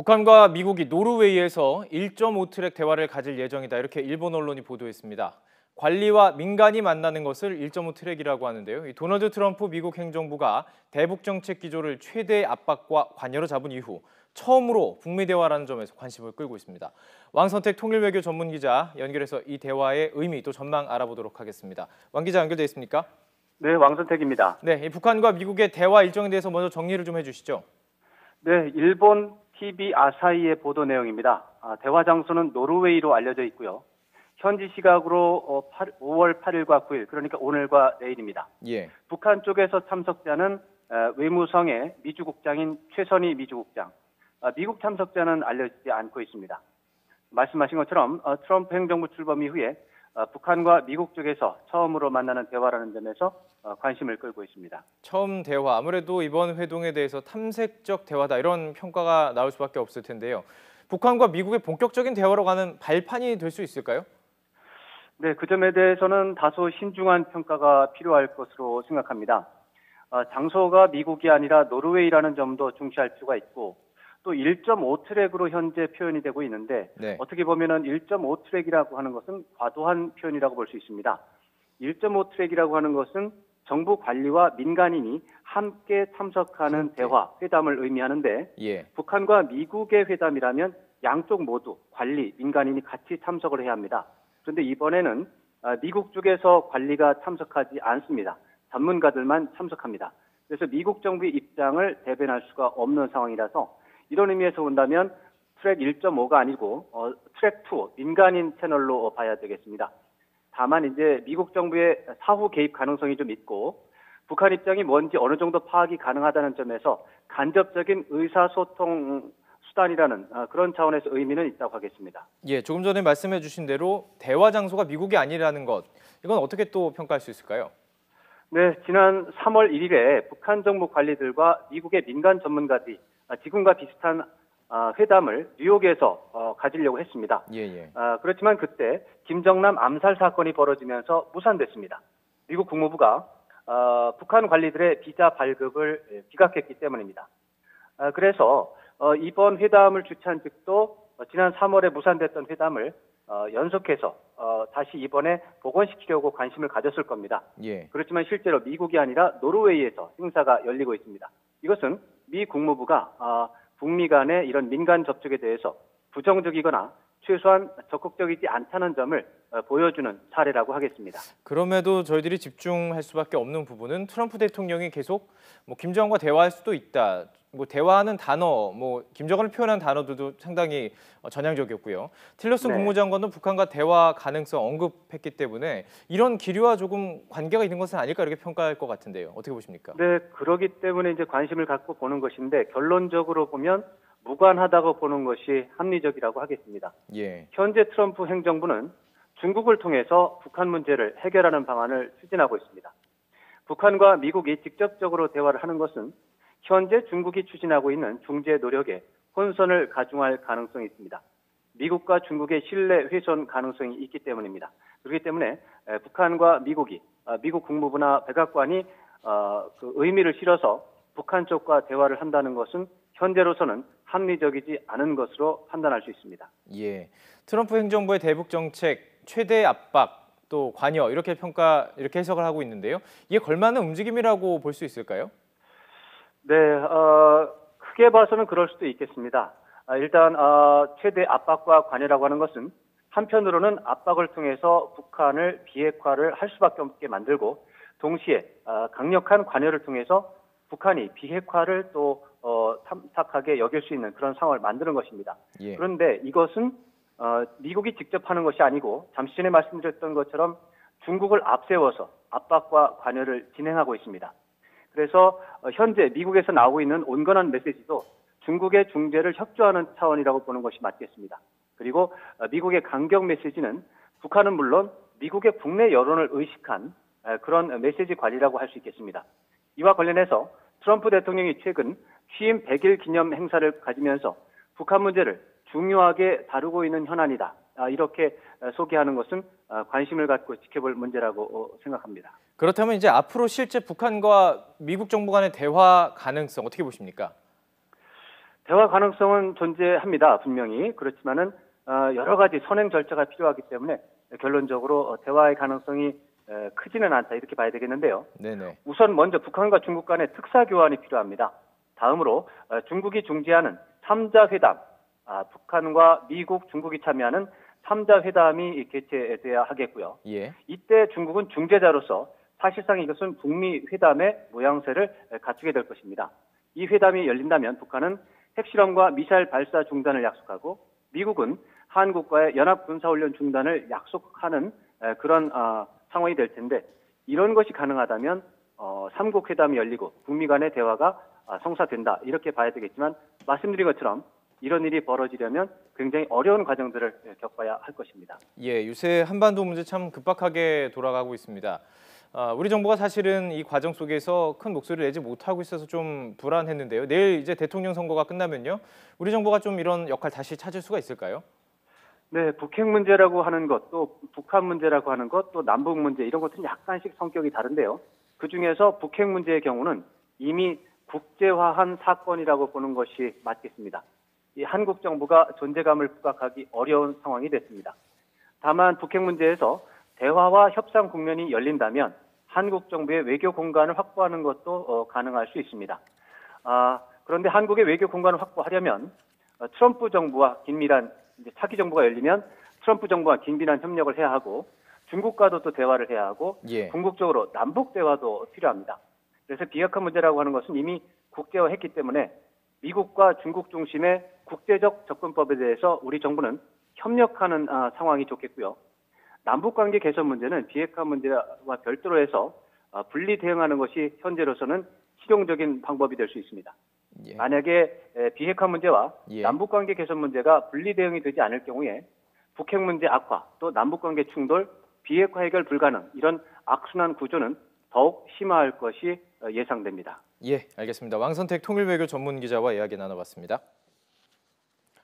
북한과 미국이 노르웨이에서 1.5트랙 대화를 가질 예정이다. 이렇게 일본 언론이 보도했습니다. 관리와 민간이 만나는 것을 1.5트랙이라고 하는데요. 이 도널드 트럼프 미국 행정부가 대북 정책 기조를 최대 압박과 관여로 잡은 이후 처음으로 북미 대화라는 점에서 관심을 끌고 있습니다. 왕선택 통일외교 전문기자 연결해서 이 대화의 의미 또 전망 알아보도록 하겠습니다. 왕 기자 연결돼 있습니까? 네, 왕선택입니다. 네, 이 북한과 미국의 대화 일정에 대해서 먼저 정리를 좀 해주시죠. 네, 일본 TV 아사히의 보도 내용입니다. 대화 장소는 노르웨이로 알려져 있고요. 현지 시각으로 5월 8일과 9일, 그러니까 오늘과 내일입니다. 예. 북한 쪽에서 참석자는 외무성의 미주국장인 최선희 미주국장, 미국 참석자는 알려지지 않고 있습니다. 말씀하신 것처럼 트럼프 행정부 출범 이후에 북한과 미국 쪽에서 처음으로 만나는 대화라는 점에서 관심을 끌고 있습니다. 처음 대화, 아무래도 이번 회동에 대해서 탐색적 대화다 이런 평가가 나올 수밖에 없을 텐데요. 북한과 미국의 본격적인 대화로 가는 발판이 될 수 있을까요? 네, 그 점에 대해서는 다소 신중한 평가가 필요할 것으로 생각합니다. 장소가 미국이 아니라 노르웨이라는 점도 중시할 필요가 있고 또 1.5트랙으로 현재 표현이 되고 있는데 네. 어떻게 보면은 1.5트랙이라고 하는 것은 과도한 표현이라고 볼 수 있습니다. 1.5트랙이라고 하는 것은 정부 관리와 민간인이 함께 참석하는 대화, 회담을 의미하는데 예. 북한과 미국의 회담이라면 양쪽 모두 관리, 민간인이 같이 참석을 해야 합니다. 그런데 이번에는 미국 쪽에서 관리가 참석하지 않습니다. 전문가들만 참석합니다. 그래서 미국 정부의 입장을 대변할 수가 없는 상황이라서 이런 의미에서 본다면 트랙 1.5가 아니고 트랙 2, 민간인 채널로 봐야 되겠습니다. 다만 이제 미국 정부의 사후 개입 가능성이 좀 있고 북한 입장이 뭔지 어느 정도 파악이 가능하다는 점에서 간접적인 의사소통 수단이라는 그런 차원에서 의미는 있다고 하겠습니다. 예, 조금 전에 말씀해 주신 대로 대화 장소가 미국이 아니라는 것, 이건 어떻게 또 평가할 수 있을까요? 네, 지난 3월 1일에 북한 정부 관리들과 미국의 민간 전문가들이 지금과 비슷한 회담을 뉴욕에서 가지려고 했습니다. 예. 그렇지만 그때 김정남 암살 사건이 벌어지면서 무산됐습니다. 미국 국무부가 북한 관리들의 비자 발급을 기각했기 때문입니다. 그래서 이번 회담을 주최한 측도 지난 3월에 무산됐던 회담을 연속해서 다시 이번에 복원시키려고 관심을 가졌을 겁니다. 예. 그렇지만 실제로 미국이 아니라 노르웨이에서 행사가 열리고 있습니다. 이것은 미 국무부가 북미 간의 이런 민간 접촉에 대해서 부정적이거나 최소한 적극적이지 않다는 점을 보여주는 사례라고 하겠습니다. 그럼에도 저희들이 집중할 수밖에 없는 부분은 트럼프 대통령이 계속 김정은과 대화할 수도 있다. 대화하는 단어, 김정은을 표현한 단어들도 상당히 전향적이었고요. 틸러슨 네. 국무장관도 북한과 대화 가능성 언급했기 때문에 이런 기류와 조금 관계가 있는 것은 아닐까 이렇게 평가할 것 같은데요. 어떻게 보십니까? 네, 그러기 때문에 이제 관심을 갖고 보는 것인데 결론적으로 보면 무관하다고 보는 것이 합리적이라고 하겠습니다. 예. 현재 트럼프 행정부는 중국을 통해서 북한 문제를 해결하는 방안을 추진하고 있습니다. 북한과 미국이 직접적으로 대화를 하는 것은 현재 중국이 추진하고 있는 중재 노력에 혼선을 가중할 가능성이 있습니다. 미국과 중국의 신뢰 훼손 가능성이 있기 때문입니다. 그렇기 때문에 북한과 미국이 미국 국무부나 백악관이 그 의미를 실어서 북한 쪽과 대화를 한다는 것은 현재로서는 합리적이지 않은 것으로 판단할 수 있습니다. 예. 트럼프 행정부의 대북 정책 최대 압박 또 관여 이렇게 해석을 하고 있는데요. 이게 걸맞는 움직임이라고 볼 수 있을까요? 네, 크게 봐서는 그럴 수도 있겠습니다. 일단 최대 압박과 관여라고 하는 것은 한편으로는 압박을 통해서 북한을 비핵화를 할 수밖에 없게 만들고 동시에 강력한 관여를 통해서 북한이 비핵화를 또 탐탁하게 여길 수 있는 그런 상황을 만드는 것입니다. 예. 그런데 이것은 미국이 직접 하는 것이 아니고 잠시 전에 말씀드렸던 것처럼 중국을 앞세워서 압박과 관여를 진행하고 있습니다. 그래서 현재 미국에서 나오고 있는 온건한 메시지도 중국의 중재를 협조하는 차원이라고 보는 것이 맞겠습니다. 그리고 미국의 강경 메시지는 북한은 물론 미국의 국내 여론을 의식한 그런 메시지 관리라고 할 수 있겠습니다. 이와 관련해서 트럼프 대통령이 최근 취임 100일 기념 행사를 가지면서 북한 문제를 중요하게 다루고 있는 현안이다. 이렇게 소개하는 것은 관심을 갖고 지켜볼 문제라고 생각합니다. 그렇다면 이제 앞으로 실제 북한과 미국 정부 간의 대화 가능성 어떻게 보십니까? 대화 가능성은 존재합니다. 분명히. 그렇지만은 여러 가지 선행 절차가 필요하기 때문에 결론적으로 대화의 가능성이 크지는 않다 이렇게 봐야 되겠는데요. 네네. 우선 먼저 북한과 중국 간의 특사 교환이 필요합니다. 다음으로 중국이 중재하는 3자 회담, 북한과 미국, 중국이 참여하는 3자 회담이 개최돼야 하겠고요. 예. 이때 중국은 중재자로서 사실상 이것은 북미 회담의 모양새를 갖추게 될 것입니다. 이 회담이 열린다면 북한은 핵실험과 미사일 발사 중단을 약속하고 미국은 한국과의 연합 군사훈련 중단을 약속하는 그런 상황이 될 텐데 이런 것이 가능하다면 3국 회담이 열리고 북미 간의 대화가 성사된다 이렇게 봐야 되겠지만 말씀드린 것처럼 이런 일이 벌어지려면 굉장히 어려운 과정들을 겪어야 할 것입니다. 예, 요새 한반도 문제 참 급박하게 돌아가고 있습니다. 우리 정부가 사실은 이 과정 속에서 큰 목소리를 내지 못하고 있어서 좀 불안했는데요. 내일 이제 대통령 선거가 끝나면요, 우리 정부가 좀 이런 역할 다시 찾을 수가 있을까요? 네, 북핵 문제라고 하는 것, 또 북한 문제라고 하는 것, 또 남북 문제 이런 것들은 약간씩 성격이 다른데요. 그 중에서 북핵 문제의 경우는 이미 국제화한 사건이라고 보는 것이 맞겠습니다. 이 한국 정부가 존재감을 부각하기 어려운 상황이 됐습니다. 다만 북핵 문제에서 대화와 협상 국면이 열린다면 한국 정부의 외교 공간을 확보하는 것도 가능할 수 있습니다. 그런데 한국의 외교 공간을 확보하려면 트럼프 정부와 긴밀한 차기 정부가 열리면 트럼프 정부와 긴밀한 협력을 해야 하고 중국과도 또 대화를 해야 하고 예. 궁극적으로 남북 대화도 필요합니다. 그래서 비핵화 문제라고 하는 것은 이미 국제화했기 때문에 미국과 중국 중심의 국제적 접근법에 대해서 우리 정부는 협력하는 상황이 좋겠고요. 남북관계 개선 문제는 비핵화 문제와 별도로 해서 분리 대응하는 것이 현재로서는 실용적인 방법이 될 수 있습니다. 예. 만약에 비핵화 문제와 예. 남북관계 개선 문제가 분리 대응이 되지 않을 경우에 북핵 문제 악화, 또 남북관계 충돌, 비핵화 해결 불가능 이런 악순환 구조는 더욱 심화할 것이 예상됩니다. 예, 알겠습니다. 왕선택 통일외교 전문기자와 이야기 나눠봤습니다.